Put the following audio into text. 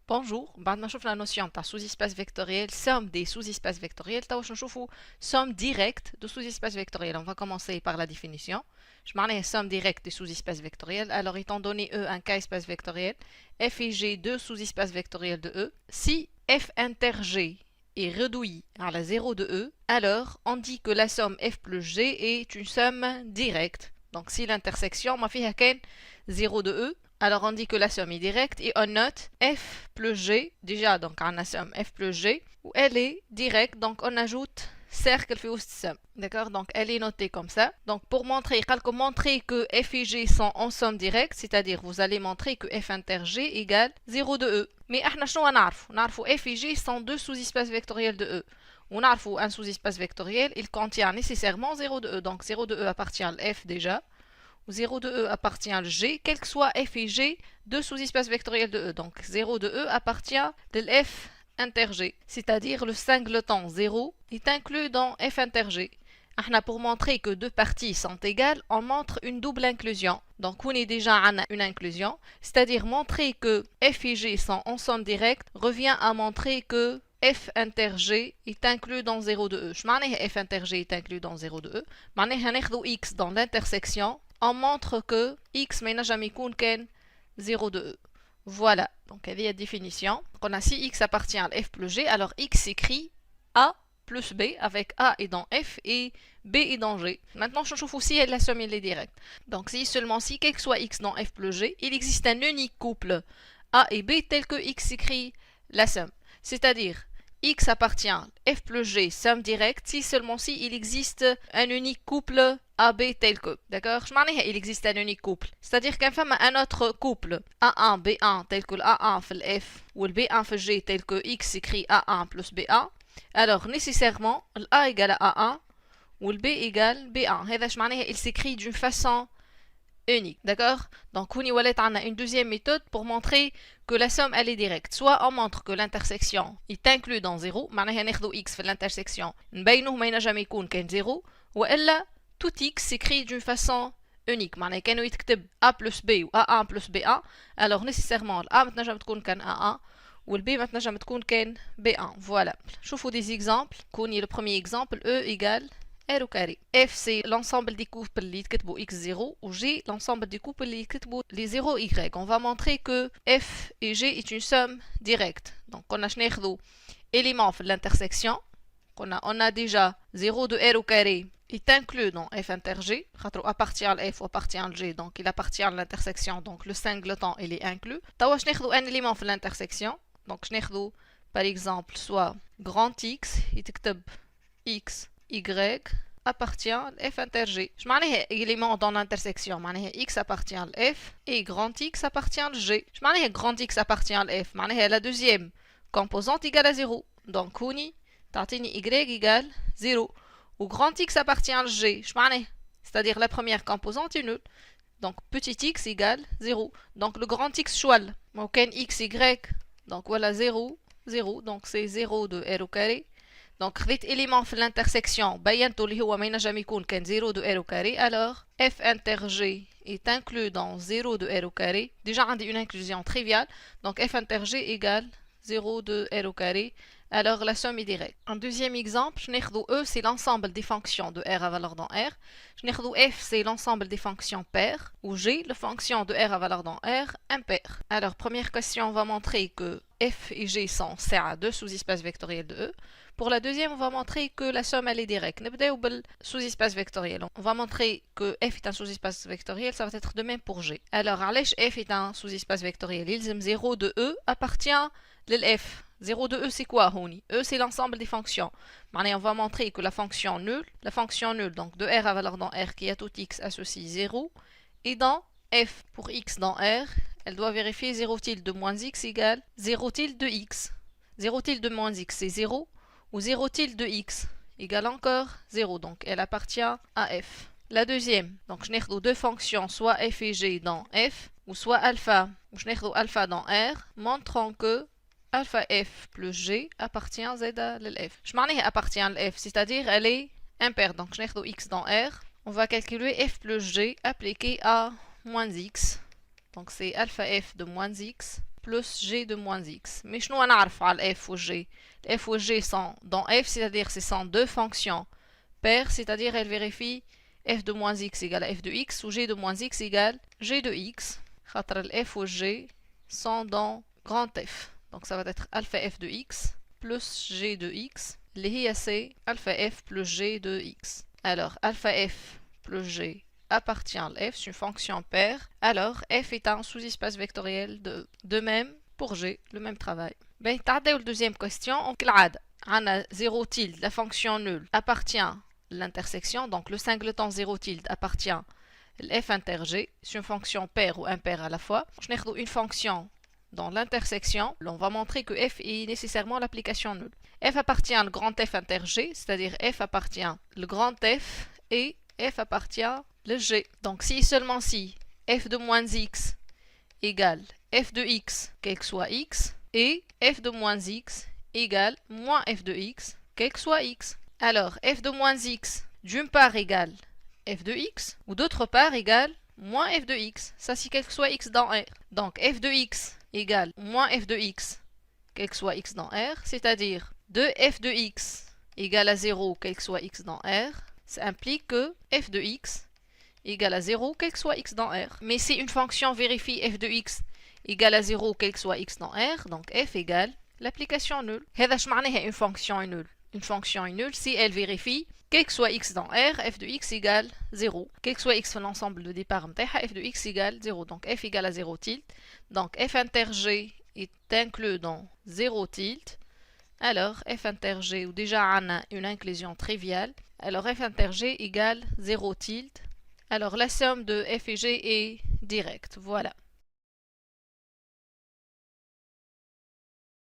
Bonjour, بعد ما شفنا notion تاع sous-espace vectoriel, somme des sous-espaces vectoriels, توا باش نشوفوا somme directe de sous-espaces vectoriels. On va commencer par la définition. Je m'en ai somme directe des sous-espaces vectoriels. Alors, étant donné E un K-espace vectoriel, F et G deux sous-espaces vectoriels de E, si F inter G est réduit à la 0 de E, alors on dit que la somme F plus G est une somme directe. Donc, si l'intersection m'a fait 0 de E, alors on dit que la somme est directe et on note F plus G, déjà donc on a la somme F plus G, où elle est directe, donc on ajoute cercle fait somme. D'accord, donc elle est notée comme ça. Donc pour montrer que F et G sont en somme directe, c'est-à-dire vous allez montrer que F inter G égale 0 de E. Mais احنا شنو نعرفوا F et G sont deux sous-espaces vectoriels de E. On a un sous-espace vectoriel, il contient nécessairement 0 de E. Donc 0 de E appartient à F déjà. 0 de E appartient à G, quel que soit F et G, deux sous-espaces vectoriels de E. Donc 0 de E appartient à F inter G, c'est-à-dire le singleton 0 est inclus dans F inter G. Pour montrer que deux parties sont égales, on montre une double inclusion. Donc on est déjà à une inclusion, c'est-à-dire montrer que F et G sont en somme directe revient à montrer que F inter G est inclus dans 0 de E. Je m'en ai F inter G est inclus dans 0 de E. Je X dans l'intersection. On montre que X n'a jamais qu'un 0 de E. Voilà, donc il y a la définition. On a si X appartient à F plus G, alors X s'écrit A plus B, avec A est dans F et B est dans G. Maintenant, je trouve aussi la somme est directe. Donc si seulement si, quel que soit X dans F plus G, il existe un unique couple A et B tel que X s'écrit la somme. C'est-à-dire, X appartient à F plus G, somme directe, si seulement si il existe un unique couple AB tel que. D'accord? Je m'en ai, il existe un unique couple. C'est-à-dire qu'un femme a un autre couple A1, B1 tel que le A1 fait le F ou le B1 fait G tel que X s'écrit A1 plus B1. Alors nécessairement, le A égale à A1 ou le B égale B1. هذا je m'en ai, il s'écrit d'une façon unique, d'accord? Donc, on a une deuxième méthode pour montrer que la somme elle est directe. Soit on montre que l'intersection est inclue dans 0, معناها ناخذ x في l'intersection نبينوه ما ينجم يكون كان 0, والا tout x s'écrit d'une façon unique. معناها كانوا يتكتب a plus b ou a1 plus b1, alors nécessairement ال a ما تنجم تكون كان a1 ou le b ما تنجم تكون كان b1. Voilà. شوفوا des exemples. كوني le premier exemple, e égale R au carré. F c'est l'ensemble des couples اللي يتكتبوا x0 ou G l'ensemble des couples اللي يتكتبوا les 0 y. On va montrer que F et G est une somme directe. Donc on a شناخذوا élément في l'intersection. On a déjà 0 de R au carré est inclus dans F inter G, appartient à F ou appartient à G, donc il appartient à l'intersection, donc le singleton il est inclus. توا شناخذوا un élément في l'intersection. Donc شناخذوا par exemple soit grand X يتكتب X Y appartient à F inter G. Je m'en ai élément dans l'intersection. X appartient à F et grand X appartient à G. Je m'en ai grand X appartient à F. La deuxième composante égale à 0. Donc, Kuni, Tartini Y égale 0. Ou grand X appartient à G. Je m'en ai. C'est-à-dire la première composante est nulle. Donc, petit x égale 0. Donc, le grand X choual. Aucun X, Y. Donc, voilà 0, 0. Donc, c'est 0 de R au carré. Donc, خذيت élément في l'intersection بينته اللي هو ما ينجم يكون كان 0 de R au carré, alors F inter G est inclus dans 0 de R au carré. Déjà, on a une inclusion triviale. Donc, F inter G égale 0 de R au carré. Alors, la somme est directe. Un deuxième exemple, E, c'est l'ensemble des fonctions de R à valeur dans R. F, c'est l'ensemble des fonctions paires. Ou G, la fonction de R à valeur dans R, impaire. Alors, première question, on va montrer que F et G sont CA, deux sous-espaces vectoriels de E. Pour la deuxième, on va montrer que la somme elle est directe. نبداو بالsous-espace vectoriel. On va montrer que F est un sous-espace vectoriel, ça va être de même pour G. Alors, علاش F est un sous-espace vectoriel? يلزم 0 de E appartient للF. 0 de E c'est quoi هوني? E c'est l'ensemble des fonctions. On va montrer que la fonction nulle, donc de R à valeur dans R qui a tout x associe 0, et dans F pour x dans R, elle doit vérifier 0 tilde de moins x égale 0 tilde de x. 0 tilde de moins x c'est 0, ou 0 tilde de x égale encore 0, donc elle appartient à f. La deuxième, donc je n'ai deux fonctions, soit f et g dans f, ou soit alpha, ou je n'ai alpha dans r, montrant que alpha f plus g appartient à z à l'f. Je m'en ai appartient à l'f, c'est-à-dire elle est impaire, donc je n'ai x dans r. On va calculer f plus g appliqué à moins x Donc c'est alpha f de moins x plus g de moins x. Mais je nous نعرف على f ou g. F ou g sont dans f, c'est-à-dire ce sont deux fonctions paires, c'est-à-dire elles vérifient f de moins x égale f de x ou g de moins x égale g de x. F ou g sont dans grand F. Donc ça va être alpha f de x plus g de x. اللي c'est alpha f plus g de x. Alors alpha f plus g appartient à f, c'est une fonction paire. Alors f est un sous-espace vectoriel de même pour g, le même travail. Ben, t'as deuxième question. On a 0 tilde, la fonction nulle appartient à l'intersection. Donc le singleton 0 tilde appartient à f inter g. C'est une fonction paire ou impaire à la fois. Je n'ai une fonction dans l'intersection. On va montrer que f est nécessairement l'application nulle. F appartient au grand F inter g, c'est-à-dire f appartient le grand F et f appartient le g. Donc si seulement si f de moins x égale f de x, quel que soit x, et f de moins x égale moins f de x, quel que soit x. Alors f de moins x d'une part égale f de x, ou d'autre part égale moins f de x. Ça c'est quel que soit x dans R. Donc f de x égale moins f de x, quel que soit x dans R, c'est-à-dire 2f de x égale à 0, quel que soit x dans R, ça implique que f de x égale à 0, quel que soit x dans R. Mais si une fonction vérifie f de x égale à 0, quel que soit x dans R, donc f égale l'application nulle. هذا شو معناها une fonction est nulle. Une fonction est nulle si elle vérifie quel que soit x dans R, f de x égale 0. Quel que soit x dans l'ensemble de départ متاعها, f de x égale 0. Donc f égale à 0 tilde. Donc f inter g est inclus dans 0 tilde. Alors f inter g, ou déjà on a une inclusion triviale, alors f inter g égale 0 tilde. Alors la somme de f et g est directe. Voilà.